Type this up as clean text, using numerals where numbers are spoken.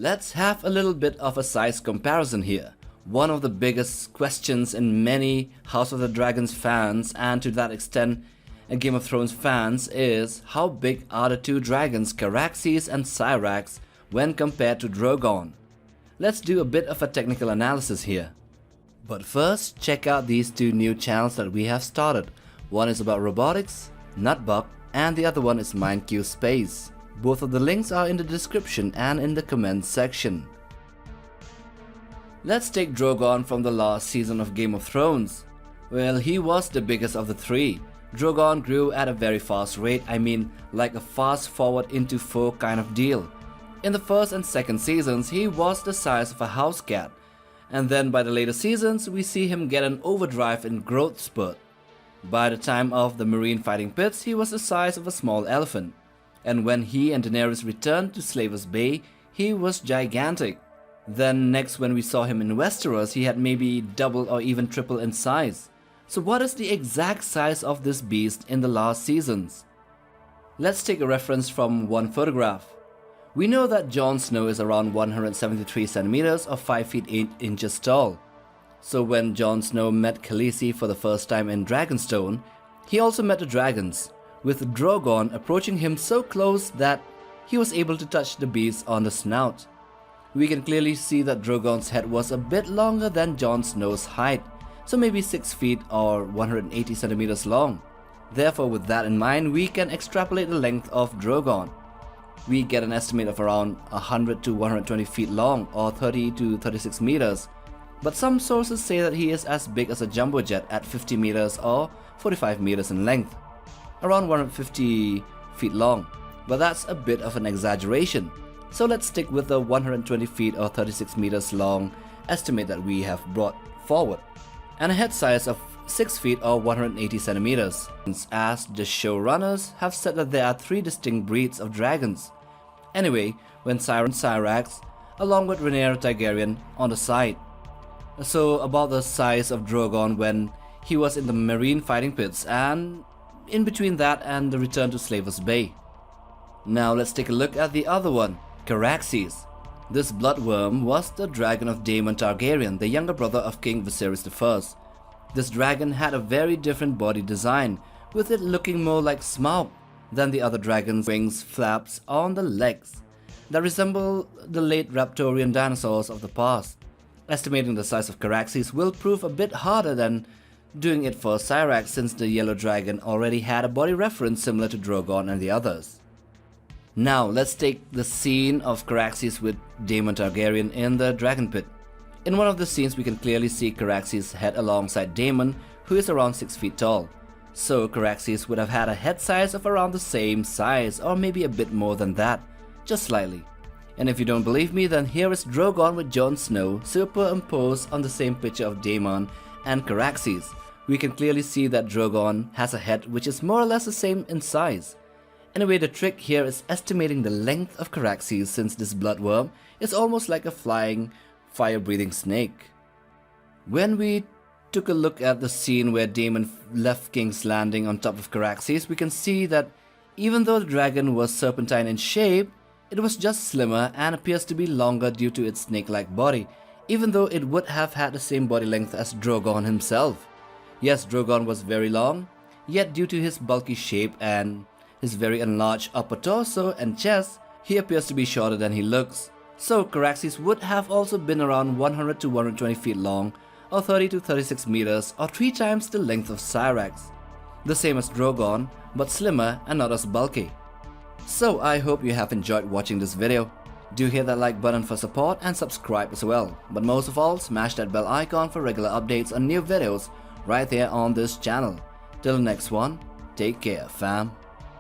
Let's have a little bit of a size comparison here. One of the biggest questions in many House of the Dragons fans, and to that extent Game of Thrones fans, is how big are the two dragons Caraxes and Syrax when compared to Drogon? Let's do a bit of a technical analysis here. But first, check out these two new channels that we have started. One is about robotics, Nutbuck, and the other one is MindQ Space. Both of the links are in the description and in the comments section. Let's take Drogon from the last season of Game of Thrones. Well, he was the biggest of the three. Drogon grew at a very fast rate, I mean like a fast forward into 4 kind of deal. In the first and second seasons, he was the size of a house cat. And then by the later seasons, we see him get an overdrive in growth spurt. By the time of the Marine Fighting Pits, he was the size of a small elephant. And when he and Daenerys returned to Slavers Bay, he was gigantic. Then next, when we saw him in Westeros, he had maybe double or even triple in size. So what is the exact size of this beast in the last seasons? Let's take a reference from one photograph. We know that Jon Snow is around 173 centimeters or 5 feet 8 inches tall. So when Jon Snow met Khaleesi for the first time in Dragonstone, he also met the dragons, with Drogon approaching him so close that he was able to touch the beast on the snout. We can clearly see that Drogon's head was a bit longer than Jon Snow's height, so maybe 6 feet or 180 centimeters long. Therefore, with that in mind, we can extrapolate the length of Drogon. We get an estimate of around 100 to 120 feet long or 30 to 36 meters. But some sources say that he is as big as a jumbo jet at 50 meters or 45 meters in length, around 150 feet long, but that's a bit of an exaggeration. So let's stick with the 120 feet or 36 meters long estimate that we have brought forward, and a head size of 6 feet or 180 centimeters, as the showrunners have said that there are 3 distinct breeds of dragons. Anyway, when Syrax, along with Rhaenyra Targaryen on the side. So about the size of Drogon when he was in the Marine Fighting Pits, and in between that and the return to Slavers Bay. Now let's take a look at the other one, Caraxes. This bloodworm was the dragon of Daemon Targaryen, the younger brother of King Viserys I. This dragon had a very different body design, with it looking more like Smaug than the other dragon's wings flaps on the legs that resemble the late Raptorian dinosaurs of the past. Estimating the size of Caraxes will prove a bit harder than doing it for Syrax, since the yellow dragon already had a body reference similar to Drogon and the others. Now let's take the scene of Caraxes with Daemon Targaryen in the Dragon Pit. In one of the scenes we can clearly see Caraxes' head alongside Daemon, who is around 6 feet tall. So Caraxes would have had a head size of around the same size, or maybe a bit more than that, just slightly. And if you don't believe me, then here is Drogon with Jon Snow superimposed on the same picture of Daemon and Caraxes. We can clearly see that Drogon has a head which is more or less the same in size. Anyway, the trick here is estimating the length of Caraxes, since this bloodworm is almost like a flying, fire-breathing snake. When we took a look at the scene where Daemon left King's Landing on top of Caraxes, we can see that even though the dragon was serpentine in shape, it was just slimmer and appears to be longer due to its snake-like body, even though it would have had the same body length as Drogon himself. Yes, Drogon was very long, yet due to his bulky shape and his very enlarged upper torso and chest, he appears to be shorter than he looks. So Caraxes would have also been around 100 to 120 feet long, or 30 to 36 meters, or 3 times the length of Syrax. The same as Drogon, but slimmer and not as bulky. So I hope you have enjoyed watching this video. Do hit that like button for support and subscribe as well. But most of all, smash that bell icon for regular updates on new videos right there on this channel. Till the next one, take care fam.